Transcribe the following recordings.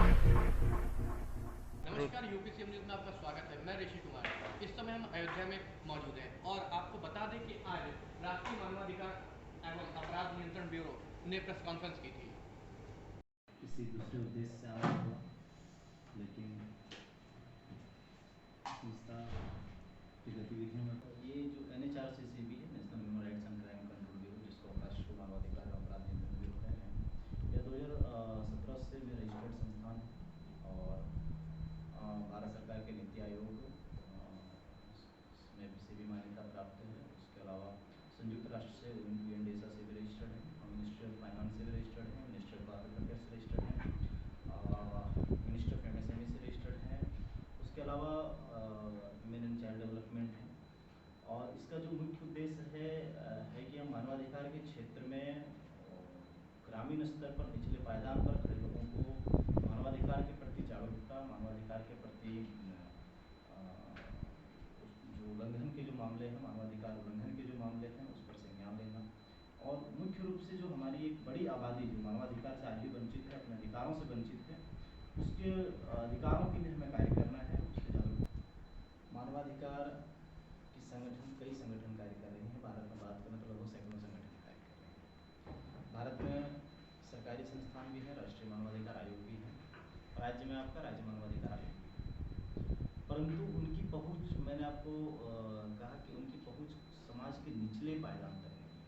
नमस्कार, यूपीसीएम न्यूज़ में आपका स्वागत है। मैं ऋषि कुमार। इस समय हम अयोध्या में मौजूद हैं और आपको बता दें कि आज राष्ट्रीय मानवाधिकार एवं अपराध नियंत्रण ब्यूरो ने प्रेस कॉन्फ्रेंस की थी। किसी दूसरे उद्देश्य से आना हुआ, लेकिन संस्था की गतिविधियों में ये जो NHRCCB है, national human rights and crime control bureau, जिसको हम राष्ट्रीय मानवाधिकार और अपराध नियंत्रण ब्यूरो कह रहे हैं, यह 2017 से भी रजिस्टर्ड संस्थान है और भारत सरकार के नीति आयोग में से भी मान्यता प्राप्त है। उसके अलावा संयुक्त राष्ट्र से UNDESA से भी रजिस्टर्ड है, हम मिनिस्ट्री ऑफ फाइनेंस से भी रजिस्टर्ड है, मिनिस्ट्री ऑफ कॉर्पोरेट अफेयर्स से रजिस्टर्ड है, मिनिस्ट्री ऑफ MSME से रजिस्टर्ड है। उसके अलावा वुमेन एंड चाइल्ड डेवलपमेंट है। और इसका जो मुख्य उद्देश्य है कि हम मानवाधिकार के क्षेत्र में ग्रामीण स्तर पर निचले पायदान पर खड़े लोगों को मानवाधिकार के प्रति जागरूकता, मानवाधिकार के प्रति जो उल्लंघन के जो मामले हैं, मानवाधिकार उल्लंघन के जो मामले हैं, उस पर संज्ञान लेना, और मुख्य रूप से जो हमारी एक बड़ी आबादी जो मानवाधिकार से आज भी वंचित है, अपने अधिकारों से वंचित है, उसके अधिकारों के लिए हमें कार्य करना है। उसके जागरूक मानवाधिकार की संगठन, कई संगठन कार्य कर रहे हैं। भारत में बात करें तो लगभग सैकड़ों संगठन कार्य कर रहे हैं। भारत में सरकारी संस्थान भी है, राष्ट्रीय मानवाधिकार आयोग भी है, राज्य में आपका राज्य मानवाधिकार आयोग भी है, परंतु उनकी पहुंच, मैंने आपको कहा कि उनकी पहुंच समाज के निचले पायदान तक नहीं है।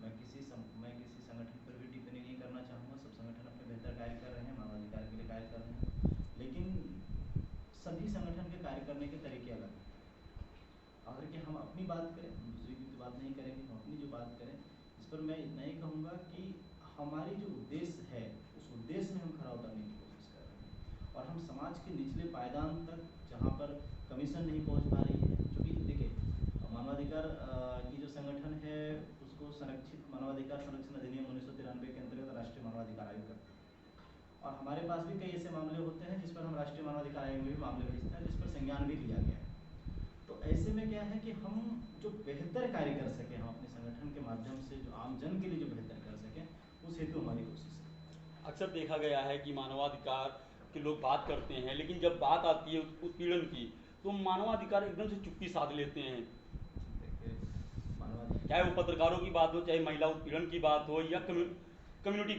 मैं किसी संगठन पर भी टिप्पणी नहीं करना चाहूँगा। सब संगठन अपने बेहतर कार्य कर रहे हैं, मानवाधिकार के लिए कार्य कर रहे हैं, लेकिन सभी संगठन के कार्य करने के तरीके अलग हैं। अगर कि हम अपनी बात करें, हम दूसरी की तो बात नहीं करेंगे, हम अपनी जो बात करें, इस पर मैं इतना ही कहूँगा कि हमारी जो उद्देश्य है, उस उद्देश्य में हम खरा उतरने की कोशिश कर रहे हैं, और हम समाज के निचले पायदान तक, जहाँ पर कमीशन नहीं पहुँच पा रही है, क्योंकि देखिए मानवाधिकार की जो संगठन है उसको संरक्षित मानवाधिकार संरक्षण अधिनियम 1993 के अंतर्गत राष्ट्रीय मानवाधिकार आयोग करता है, और हमारे पास भी कई ऐसे मामले होते हैं जिस पर हम राष्ट्रीय मानवाधिकार आयोग में भी मामले भेजते हैं, जिस पर संज्ञान भी लिया गया है। तो ऐसे में क्या है कि हम जो बेहतर कार्य कर सकें, हम अपने संगठन के माध्यम से जो आम जन के लिए जो बेहतर कर सकें, उस हेतु हमारी कोशिश है। अक्सर देखा गया है कि मानवाधिकार के लोग बात करते हैं, लेकिन जब बात आती है उत्पीड़न की तो मानवाधिकार एकदम से चुप्पी साध लेते हैं। चाहे वो पत्रकारों की बात हो, चाहे महिला उत्पीड़न की बात हो, या कम्युनिटी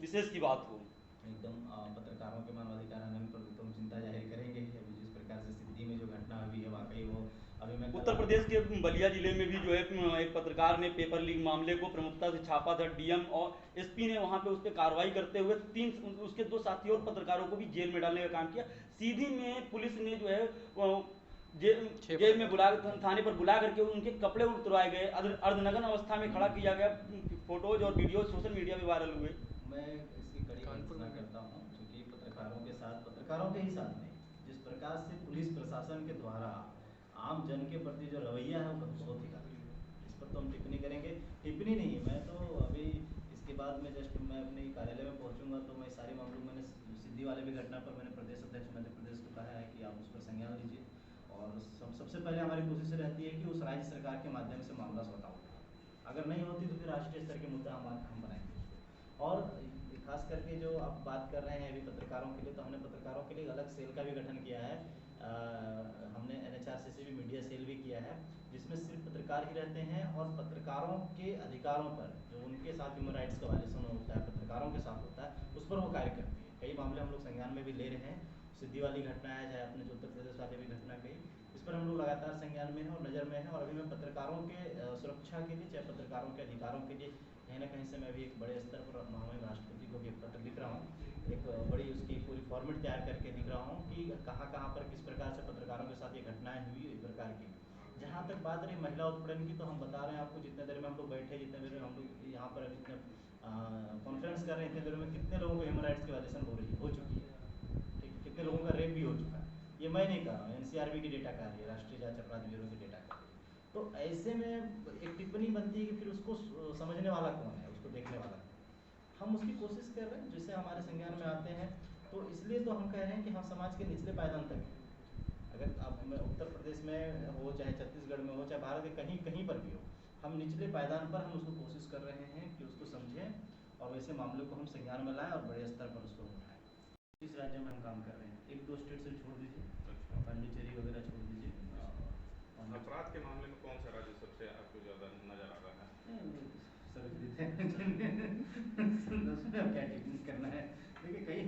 विशेष की बात हो। एकदम पत्रकारों के मानवाधिकार हनन पर तो हम चिंता जाहिर करेंगे। अभी जिस प्रकार से सिद्धि में जो घटना हुई है, वाकई वो अभी मैं उत्तर प्रदेश के बलिया जिले में भी जो है एक पत्रकार ने पेपर लीक मामले को प्रमुखता से छापा था। DM और SP ने वहां पे उस पर कार्रवाई करते हुए उसके 2 साथी और पत्रकारों को भी जेल में डालने का काम किया। सीधी में पुलिस ने जो है जेल में बुला, थाने पर बुला करके उनके कपड़े उतरवाए गए, अर्धनग्न अवस्था में खड़ा किया गया। फोटोज और वीडियो सोशल मीडिया में वायरल हुए। मैं इसकी कड़ी आलोचना करता हूँ, क्योंकि पत्रकारों के साथ, पत्रकारों के ही साथ नहीं, जिस प्रकार से पुलिस प्रशासन के द्वारा आम जन के प्रति जो रवैया है वो बहुत ही गलत है। इस पर तो हम टिप्पणी करेंगे। टिप्पणी नहीं है, मैं तो अभी इसके बाद में जस्ट मैं अपने कार्यालय में पहुंचूंगा तो मैं सारे मामलों, मैंने सिद्धि वाले भी घटना पर मैंने प्रदेश अध्यक्ष मध्य प्रदेश को कहा है कि आप उस पर संज्ञान लीजिए, और सबसे पहले हमारी कोशिश रहती है कि उस राज्य सरकार के माध्यम से मामला सॉर्ट आउट हो। अगर नहीं होती तो फिर राष्ट्रीय स्तर के मुद्दा हम बनाएंगे उसको। और खास करके जो आप बात कर रहे हैं अभी पत्रकारों के लिए, तो हमने पत्रकारों के लिए अलग सेल का भी गठन किया है। हमने NHRCCB मीडिया सेल भी किया है, जिसमें सिर्फ पत्रकार ही रहते हैं, और पत्रकारों के अधिकारों पर जो उनके साथ ह्यूमन राइट्स का वायलेशन होता है, पत्रकारों के साथ होता है, उस पर वो कार्य करती है। कई मामले हम लोग संज्ञान में भी ले रहे हैं। सिद्धि वाली घटना है, चाहे अपने जो उत्तर प्रदेश वाले भी घटना कही, इस पर हम लोग लगातार संज्ञान में हैं और नज़र में हैं। और अभी मैं पत्रकारों के सुरक्षा के लिए, चाहे पत्रकारों के अधिकारों के लिए, कहीं ना कहीं से मैं भी एक बड़े स्तर पर महामहिम राष्ट्रपति को भी एक पत्र लिख रहा हूँ। एक बड़ी उसकी पूरी फॉर्मेट तैयार करके लिख रहा हूँ कि कहाँ कहाँ पर किस प्रकार से पत्रकारों के साथ ये घटनाएं हुई, इस प्रकार की। जहाँ तक बात रही महिला उत्पीड़न की, तो हम बता रहे हैं आपको, जितने देर में हम लोग बैठे, जितने देर में हम लोग यहाँ पर जितने कॉन्फ्रेंस कर रहे हैं, इतने देर में कितने लोगों को ह्यूमन राइट्स की वायलेशन हो चुकी है, ठीक, कितने लोगों का रेप भी हो चुका है। ये मैं नहीं कर रहा हूँ, NCRB की डेटा कर रही है, राष्ट्रीय जांच अपराध ब्यूरो की डेटा कर रही है। तो ऐसे में एक टिप्पणी बनती है कि फिर उसको समझने वाला कौन है, उसको देखने वाला कौन है। हम उसकी कोशिश कर रहे हैं, जिससे हमारे संज्ञान में आते हैं। तो इसलिए तो हम कह रहे हैं कि हम समाज के निचले पायदान तक हैं। अगर आप उत्तर प्रदेश में हो, चाहे छत्तीसगढ़ में हो, चाहे भारत के कहीं कहीं पर भी हो, हम निचले पायदान पर हम उसको कोशिश कर रहे हैं कि उसको समझें और वैसे मामलों को हम संज्ञान में लाएं और बड़े स्तर पर उसको उठाएं। इस राज्य में हम काम कर रहे हैं, 1-2 स्टेट से छोड़ दीजिए, अच्छा। पांडिचेरी वगैरह छोड़ दीजिए। अपराध के मामले में कौन सा राज्य सबसे आपको ज़्यादा नज़र आ रहा है? अब क्या टिप्पणी करना है, देखिए कहीं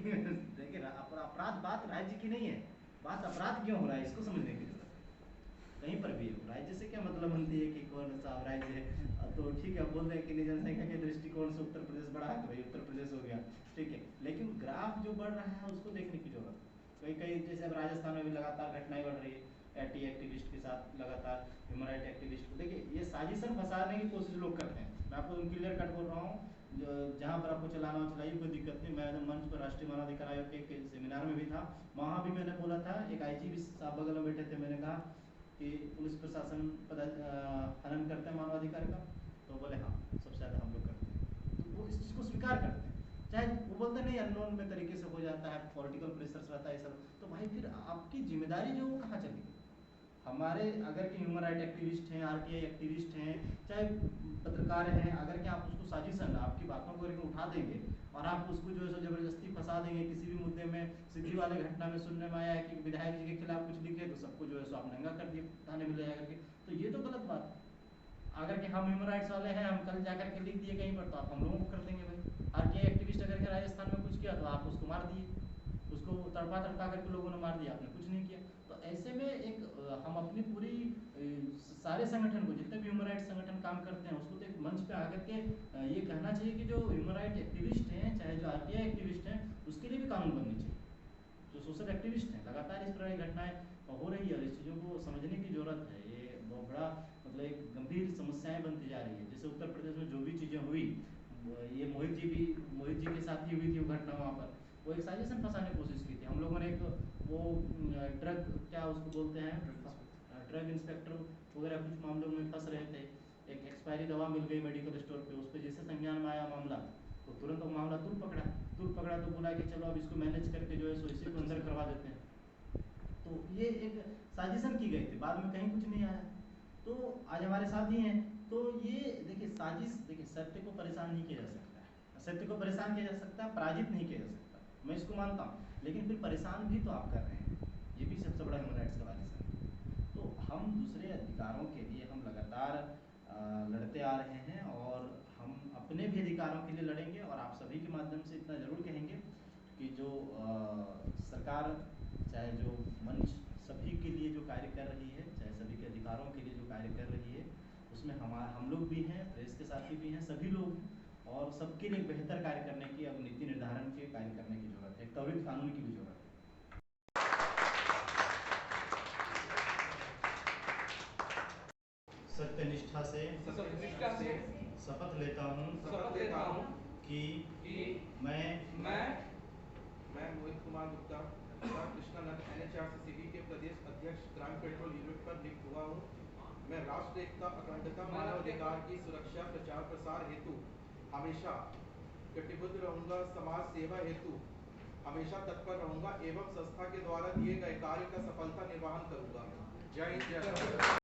देखिए अपराध बात राज्य की नहीं है, बात अपराध क्यों हो रहा है इसको समझने की जरूरत है। कहीं पर भी राज्य से क्या मतलब बनती है कि कौन सा राज्य है, तो ठीक है बोल रहे हैं कि जनसंख्या के दृष्टिकोण से उत्तर प्रदेश बड़ा है तो भाई उत्तर प्रदेश हो गया, ठीक है, लेकिन ग्राफ जो बढ़ रहा है उसको देखने की जरूरत है। कई कई जैसे अब राजस्थान में भी लगातार घटनाएं बढ़ रही है, एंटी एक्टिविस्ट के साथ लगातार ह्यूमन राइट एक्टिविस्ट को देखिए, ये साजिशन फंसाने की कोशिश लोग करते हैं। मैं आपको क्लियर कट बोल रहा हूँ, जहाँ पर आपको चलाना हो चलाइए, कोई दिक्कत नहीं। मैं मंच पर राष्ट्रीय मानवाधिकार आयोग के सेमिनार में भी था, वहाँ भी मैंने बोला था, एक आईजी साहब बगल में बैठे थे, मैंने कहा कि पुलिस प्रशासन हनन करते हैं मानवाधिकार का, तो बोले हाँ सबसे ज़्यादा हम लोग करते हैं, तो वो इस चीज़ को स्वीकार करते हैं, चाहे वो बोलते नहीं अननोन में तरीके से हो जाता है, पॉलिटिकल प्रेशर रहता है सब, तो भाई फिर आपकी जिम्मेदारी जो वो कहाँ चली गई। हमारे अगर के ह्यूमन राइट एक्टिविस्ट हैं, आरटीआई एक्टिविस्ट हैं, चाहे पत्रकार हैं, अगर कि आप उसको साजिशन आपकी बातों को लेकर उठा देंगे और आप उसको जो है सो जबरदस्ती फंसा देंगे किसी भी मुद्दे में। सिद्धि वाले घटना में सुनने में आया है कि विधायक जी के खिलाफ कुछ लिखे तो सबको जो है सो आप नंगा कर दिए थाने में ले जा करके, तो ये तो गलत बात है। अगर कि हम ह्यूमन राइट्स वाले हैं, हम कल जाकर के लिख दिए कहीं पर, तो आप हम लोगों को कर देंगे भाई। आरटीआई एक्टिविस्ट अगर के राजस्थान में कुछ किया तो आप उसको मार दिए, उसको तड़पा तड़पा करके लोगों ने मार दिया, आपने कुछ नहीं किया। तो ऐसे में एक हम अपनी पूरी सारे संगठन को, जितने भी ह्यूमन राइट संगठन काम करते हैं, उसको तो एक मंच पे आकर के ये कहना चाहिए कि जो ह्यूमन राइट एक्टिविस्ट हैं, चाहे जो आरटीआई एक्टिविस्ट हैं, उसके लिए भी कानून बननी चाहिए। जो सोशल एक्टिविस्ट हैं, लगातार इस तरह की घटनाएं हो रही है और इस चीज़ों को समझने की जरूरत है। ये बहुत बड़ा मतलब एक गंभीर समस्याएं बनती जा रही है। जैसे उत्तर प्रदेश में जो भी चीज़ें हुई, ये मोहित जी के साथ ही हुई थी वो घटना, वहाँ पर वो एक साजिशन फंसाने की कोशिश की थी। हम लोगों ने एक वो ड्रग क्या उसको बोलते हैं, ड्रग इंस्पेक्टर वगैरह कुछ मामलों में फंस रहे थे, एक एक्सपायरी दवा मिल गई मेडिकल स्टोर पे, उस पर जैसे संज्ञान में आया मामला तो तुरंत वो मामला तुल पकड़ा तो बोला कि चलो अब इसको मैनेज करके जो है सो इसी को अंदर करवा देते हैं। तो ये एक साजिशन की गई थी, बाद में कहीं कुछ नहीं आया, तो आज हमारे साथ ही हैं। तो ये देखिए साजिश, देखिए सत्य को परेशान नहीं किया जा सकता है, सत्य को परेशान किया जा सकता है, पराजित नहीं किया जा सकता, मैं इसको मानता हूँ, लेकिन फिर परेशान भी तो आप कर रहे हैं, ये भी सबसे बड़ा ह्यूमन राइट्स का वायलेशन है। तो हम दूसरे अधिकारों के लिए हम लगातार लड़ते आ रहे हैं और हम अपने भी अधिकारों के लिए लड़ेंगे, और आप सभी के माध्यम से इतना ज़रूर कहेंगे कि जो सरकार चाहे जो मंच सभी के लिए जो कार्य कर रही है, चाहे सभी के अधिकारों के लिए जो कार्य कर रही है, उसमें हम लोग भी हैं, प्रेस के साथी भी हैं, सभी लोग हैं, और सबके लिए बेहतर कार्य करने की, अब नीति निर्धारण के कार्य करने की जरूरत है, एक त्वरित कानून की भी जरूरत है। सत्यनिष्ठा से शपथ लेता हूँ कि मैं मोहित कुमार गुप्ता कृष्णा नगर NHRCCB के प्रदेश अध्यक्ष क्राइम पेट्रोल यूनिट पर नियुक्त हुआ हूँ। मैं राष्ट्र एकता, अखंडता, मानवाधिकार की सुरक्षा, प्रचार प्रसार हेतु हमेशा कटिबद्ध रहूंगा, समाज सेवा हेतु हमेशा तत्पर रहूंगा एवं संस्था के द्वारा दिए गए कार्य का सफलता निर्वहन करूंगा। जय हिंद, जय भारत।